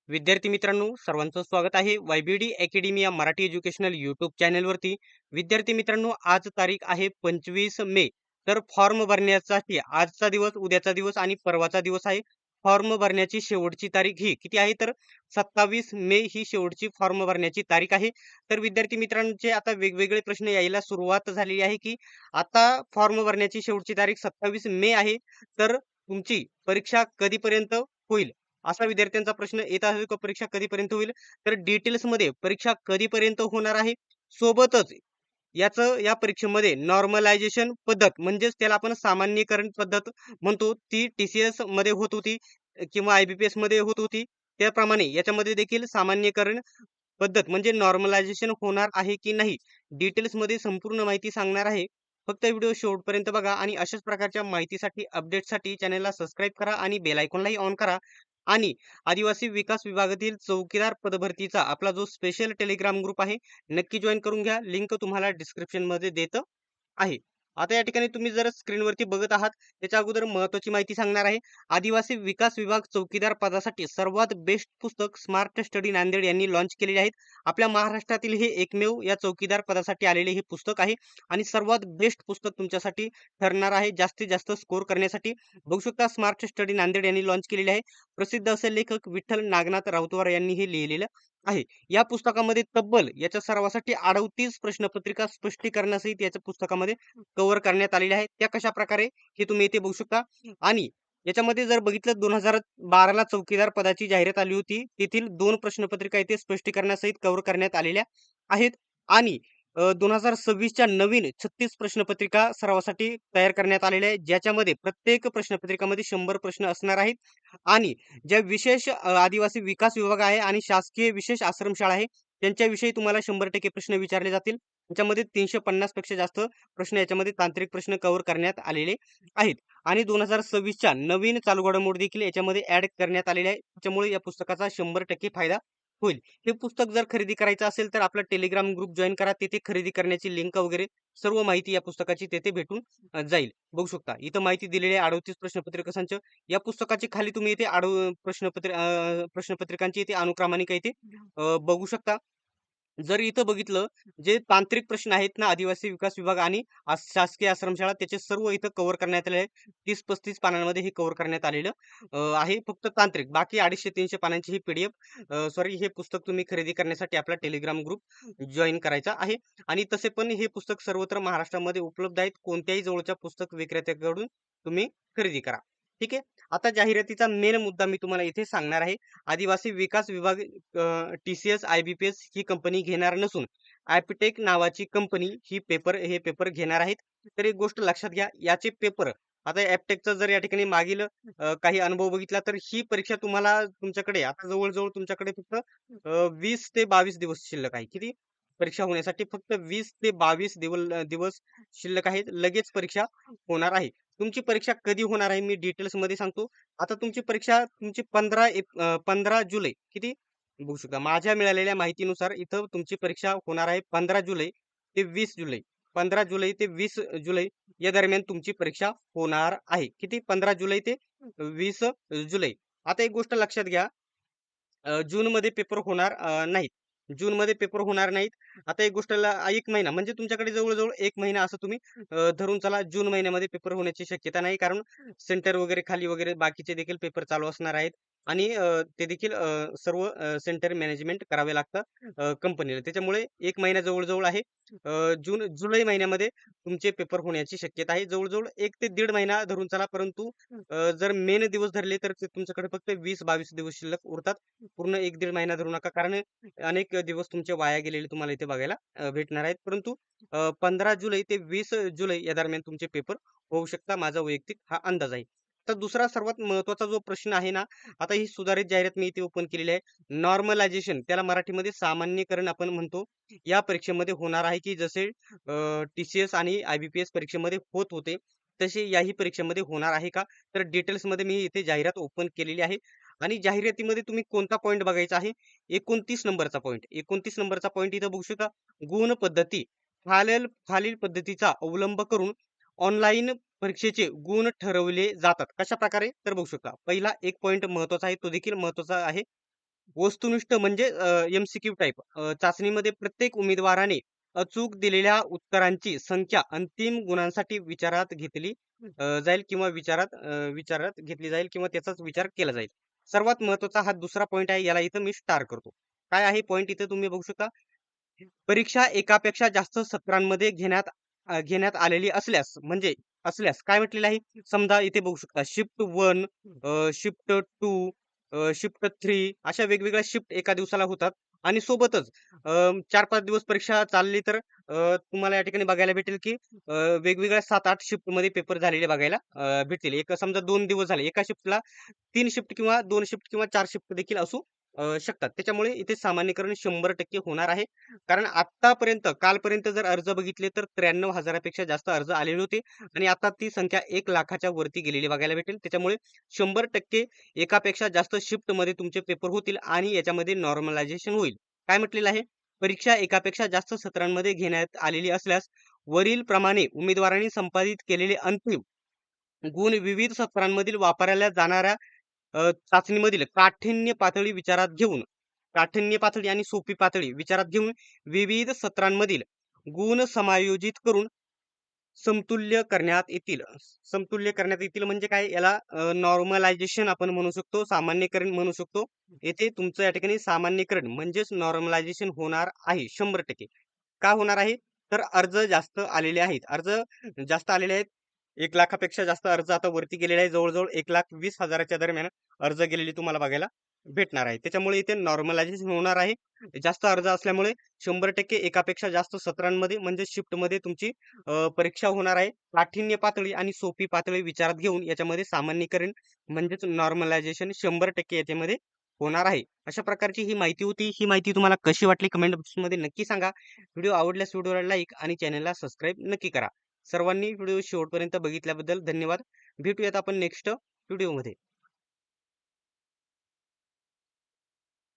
विद्यार्थी मित्रांनो, सर्वांचं स्वागत आहे YBD अकॅडमी या मराठी एज्युकेशनल यूट्यूब चॅनलवरती. विद्यार्थी मित्रांनो, आज तारीख आहे 25 मे. तर फॉर्म भरण्यासाठी आजचा दिवस, उद्याचा दिवस आणि परवाचा दिवस आहे. फॉर्म भरण्याची शेवटची तारीख ही किती आहे? तर 27 मे ही शेवटची फॉर्म भरण्याची तारीख आहे. तर विद्यार्थी मित्रांचे आता वेगवेगळे प्रश्न यायला सुरुवात झालेली आहे, की आता फॉर्म भरण्याची शेवटची तारीख 27 मे आहे. तर तुमची परीक्षा कधीपर्यंत होईल? असा विद्यार्थ्यांचा प्रश्न येत आहे की परीक्षा कधीपर्यंत होईल? तर डिटेल्समध्ये परीक्षा कधीपर्यंत होणार आहे? सोबतच या परीक्षेमध्ये नॉर्मलायझेशन पद्धत म्हणजेच त्याला आपण सामान्यीकरण पद्धत म्हणतो, ती TCS मध्ये होत होती किंवा IBPS मध्ये होत होती. त्याप्रमाणे याच्यामध्ये देखील सामान्यीकरण पद्धत म्हणजे नॉर्मलायझेशन होणार आहे की नाही? डिटेल्समध्ये संपूर्ण माहिती सांगणार आहे. फक्त व्हिडिओ शेवटपर्यंत बघा आणि अशाच प्रकारच्या माहितीसाठी, अपडेटसाठी चॅनलला सबस्क्राईब करा आणि बेल आयकॉनलाही ऑन करा. आणि आदिवासी विकास विभागातील चौकीदार पदभरतीचा आपला जो स्पेशल टेलिग्राम ग्रुप आहे, नक्की जॉइन करून घ्या. लिंक तुम्हाला डिस्क्रिप्शनमध्ये देतो आहे. आता या ठिकाणी तुम्ही जर स्क्रीनवरती बघत आहात, त्याच्या अगोदर महत्त्वाची माहिती सांगणार आहे. आदिवासी विकास विभाग चौकीदार पदासाठी सर्वात बेस्ट पुस्तक स्मार्ट स्टडी नांदेड यांनी लॉन्च केलेले आहेत. आपल्या महाराष्ट्रातील हे एकमेव या चौकीदार पदासाठी आलेले हे पुस्तक आहे आणि सर्वात बेस्ट पुस्तक तुमच्यासाठी ठरणार आहे जास्तीत जास्त स्कोर करण्यासाठी. बघू शकता स्मार्ट स्टडी नांदेड यांनी लॉन्च केलेले आहे. प्रसिद्ध असे लेखक विठ्ठल नागनाथ राऊतवार यांनी हे लिहिलेलं आहे. या पुस्तकामध्ये तब्बल याच्या सरावासाठी 38 प्रश्नपत्रिका स्पष्टीकरणासहित याच्या पुस्तकामध्ये कव्हर करण्यात आलेल्या आहेत. त्या कशा प्रकारे हे तुम्ही इथे बघू शकता. आणि याच्यामध्ये जर बघितलं 2012 ला चौकीदार पदाची जाहिरात आली होती. तेथील 2 प्रश्नपत्रिका इथे स्पष्टीकरणासहित कव्हर करण्यात आलेल्या आहेत. आणि 2026च्या नवीन 36 प्रश्नपत्रिका सरावासाठी तयार करण्यात आलेल्या आहेत. ज्याच्यामध्ये प्रत्येक प्रश्नपत्रिकामध्ये 100 प्रश्न असणार आहेत. आणि ज्या विशेष आदिवासी विकास विभाग आहे आणि शासकीय विशेष आश्रमशाळा आहे, त्यांच्याविषयी तुम्हाला 100% प्रश्न विचारले जातील. त्याच्यामध्ये 350 पेक्षा जास्त प्रश्न याच्यामध्ये तांत्रिक प्रश्न कव्हर करण्यात आलेले आहेत. आणि 2026च्या नवीन चालू घडामोडी देखील याच्यामध्ये ऍड करण्यात आलेल्या आहे. त्याच्यामुळे या पुस्तकाचा 100% फायदा होईल. हे पुस्तक जर खरेदी करायचं असेल तर आपला टेलिग्राम ग्रुप जॉईन करा. तिथे खरेदी करण्याची लिंक वगैरे सर्व माहिती या पुस्तकाची तेथे भेटून जाईल. बघू शकता. इथं माहिती दिलेली आहे 38 प्रश्नपत्रिका संच. या पुस्तकाची खाली तुम्ही इथे प्रश्नपत्रिकांची इथे अनुक्रमानिका इथे बघू शकता. जर इथं बघितलं, जे तांत्रिक प्रश्न आहेत ना, आदिवासी विकास विभाग आणि शासकीय आश्रमशाळा त्याचे सर्व इथं कव्हर करण्यात आले आहे. 30-35 पानांमध्ये हे कव्हर करण्यात आलेलं आहे. फक्त तांत्रिक. बाकी 250-300 पानांची ही सॉरी हे पुस्तक तुम्ही खरेदी करण्यासाठी आपला टेलिग्राम ग्रुप जॉइन करायचा आहे. आणि तसे पण हे पुस्तक सर्वत्र महाराष्ट्रामध्ये उपलब्ध आहेत. कोणत्याही जवळच्या पुस्तक विक्रेत्याकडून तुम्ही खरेदी करा. ठीक आहे. आता जाहिरातीचा मेन मुद्दा मी तुम्हाला इथे सांगणार आहे. आदिवासी विकास विभाग TCS, IBPS ही कंपनी घेणार नसून ॲपटेक नावाची कंपनी हे पेपर घेणार आहेत. तर एक गोष्ट लक्षात घ्या, याचे पेपर आता ॲपटेकचा जर या ठिकाणी मागील काही अनुभव बघितला तर ही परीक्षा तुम्हाला तुमच्याकडे आता जवळ-जवळ तुमच्याकडे फक्त 20 ते 22 दिवस शिल्लक आहे. किती? परीक्षा होण्यासाठी फक्त 20 ते 22 दिवस शिल्लक आहेत. लगेच परीक्षा होणार आहे. तुमची परीक्षा कधी होणार आहे मी डिटेल्समध्ये सांगतो. आता तुमची परीक्षा 15 जुलै किती? बघू शकता. माझ्या मिळालेल्या माहितीनुसार इथं तुमची परीक्षा होणार आहे 15 जुलै ते 20 जुलै. 15 जुलै ते 20 जुलै या दरम्यान तुमची परीक्षा होणार आहे. किती? 15 जुलै ते 20 जुलै. आता एक गोष्ट लक्षात घ्या, जूनमध्ये पेपर होणार नाहीत. जूनमध्ये पेपर होणार नाहीत. आता एक गोष्टला 1 महिना म्हणजे तुमच्याकडे जवळ-जवळ 1 महिना असं तुम्ही धरून चला. जून महिन्यामध्ये पेपर होण्याची शक्यता नाही. कारण सेंटर वगैरे खाली वगैरे बाकीचे देखील पेपर चालू असणार आहेत. आणि ते देखील सर्व सेंटर मॅनेजमेंट करावे लागतं कंपनीला. त्याच्यामुळे 1 महिना जवळ-जवळ आहे. जुलै महिन्यामध्ये तुमचे पेपर होण्याची शक्यता आहे. जवळ-जवळ 1 ते दीड महिना धरून चला. परंतु जर मेन दिवस धरले तर ते तुमच्याकडे फक्त 20-22 दिवस शिल्लक उरतात. पूर्ण 1-दीड महिना धरू नका. कारण अनेक दिवस तुमचे वाया गेलेले तुम्हाला इथे बघायला भेटणार आहेत. परंतु 15 जुलै ते 20 जुलै या दरम्यान तुमचे पेपर होऊ शकतात. माझा वैयक्तिक हा अंदाज आहे. तर दुसरा सर्वात महत्त्वाचा जो प्रश्न आहे ना, आता ही सुधारित जाहिरात मी इथे ओपन केलेली आहे. नॉर्मलायझेशन त्याला मराठीमध्ये सामान्यीकरण आपण म्हणतो. या परीक्षेमध्ये होणार आहे, की जसे TCS आणि IBPS परीक्षेमध्ये होत होते, तसे याही परीक्षेमध्ये होणार आहे का? तर डिटेल्समध्ये मी इथे जाहिरात ओपन केलेली आहे. आणि जाहिरातीमध्ये तुम्ही कोणता पॉइंट बघायचा आहे? 29 नंबरचा पॉइंट. 29 नंबरचा पॉइंट इथं बघू शकता. गुण पद्धती. खालील खालील पद्धतीचा अवलंब करून ऑनलाईन परीक्षेचे गुण ठरवले जातात. कशाप्रकारे? तर बघू शकता. पहिला एक पॉइंट महत्त्वाचा आहे. तो देखील महत्त्वाचा आहे. वस्तुनिष्ठ म्हणजे एम-सी-क्यू टाइप चाचणीमध्ये प्रत्येक उमेदवाराने अचूक दिलेल्या उत्तरांची संख्या अंतिम गुणांसाठी विचारात घेतली जाईल किंवा विचारात घेतली जाईल किंवा त्याचाच विचार केला जाईल. सर्वात महत्त्वाचा हा दुसरा पॉइंट आहे. याला इथं मी स्टार करतो. काय आहे पॉइंट इथे तुम्ही बघू शकता. परीक्षा एकापेक्षा जास्त सत्रांमध्ये घेण्यात आलेली असल्यास काय म्हटलेलं आहे? समजा इथे बघू शकता शिफ्ट 1, शिफ्ट 2, शिफ्ट 3 अशा वेगवेगळ्या शिफ्ट एका दिवसाला होतात आणि सोबतच 4-5 दिवस परीक्षा चालली तर तुम्हाला या ठिकाणी बघायला भेटेल की वेगवेगळ्या 7-8 शिफ्टमध्ये पेपर झालेले बघायला भेटतील. एक समजा 2 दिवस झाले. एका शिफ्टला 3 शिफ्ट किंवा 2 शिफ्ट किंवा 4 शिफ्ट देखील असू शकतात. त्याच्यामुळे इथे सामान्यीकरण 100% होणार आहे. कारण कालपर्यंत जर अर्ज बघितले तर 93,000 पेक्षा जास्त अर्ज आलेले होते आणि आता ती संख्या 1,00,000च्या वरती गेलेली बघायला भेटेल. त्याच्यामुळे 100% एकापेक्षा जास्त शिफ्टमध्ये तुमचे पेपर होतील आणि याच्यामध्ये नॉर्मलायझेशन होईल. काय म्हटलेलं आहे? परीक्षा एकापेक्षा जास्त सत्रांमध्ये घेण्यात आलेली असल्यास वरील प्रमाणे उमेदवारांनी संपादित केलेले अंतिम गुण विविध सत्रांमधील वापरल्या जाणाऱ्या चाचणीमधील काठिण्य पातळी आणि सोपी पातळी विचारात घेऊन विविध सत्रांमधील गुण समायोजित करून समतुल्य करण्यात येतील. समतुल्य करण्यात येतील म्हणजे काय? याला नॉर्मलायझेशन आपण म्हणू शकतो, सामान्यीकरण म्हणू शकतो. येथे तुमचं या ठिकाणी सामान्यीकरण म्हणजेच नॉर्मलायझेशन होणार आहे 100%. का होणार आहे? तर अर्ज जास्त आलेले आहेत. 1,00,000पेक्षा जास्त अर्ज आता वरती गेलेले आहे. जवळ-जवळ 1,20,000च्या दरम्यान अर्ज गेलेले तुम्हाला बघायला भेटणार आहे. त्याच्यामुळे इथे नॉर्मलायझेशन होणार आहे. जास्त अर्ज असल्यामुळे 100% एकापेक्षा जास्त सत्रांमध्ये म्हणजे शिफ्टमध्ये तुमची परीक्षा होणार आहे. काठिण्य पातळी आणि सोपी पातळी विचारात घेऊन याच्यामध्ये सामान्यीकरण म्हणजेच नॉर्मलायझेशन 100% याच्यामध्ये होणार आहे. अशा प्रकारची ही माहिती होती. ही माहिती तुम्हाला कशी वाटली कमेंट बॉक्समध्ये नक्की सांगा. व्हिडिओ आवडल्यास व्हिडिओला लाईक आणि चॅनलला सबस्क्राईब नक्की करा. सर्वांनी व्हिडिओ शेवटपर्यंत बघितल्याबद्दल धन्यवाद. भेटूयात आपण नेक्स्ट व्हिडिओमध्ये.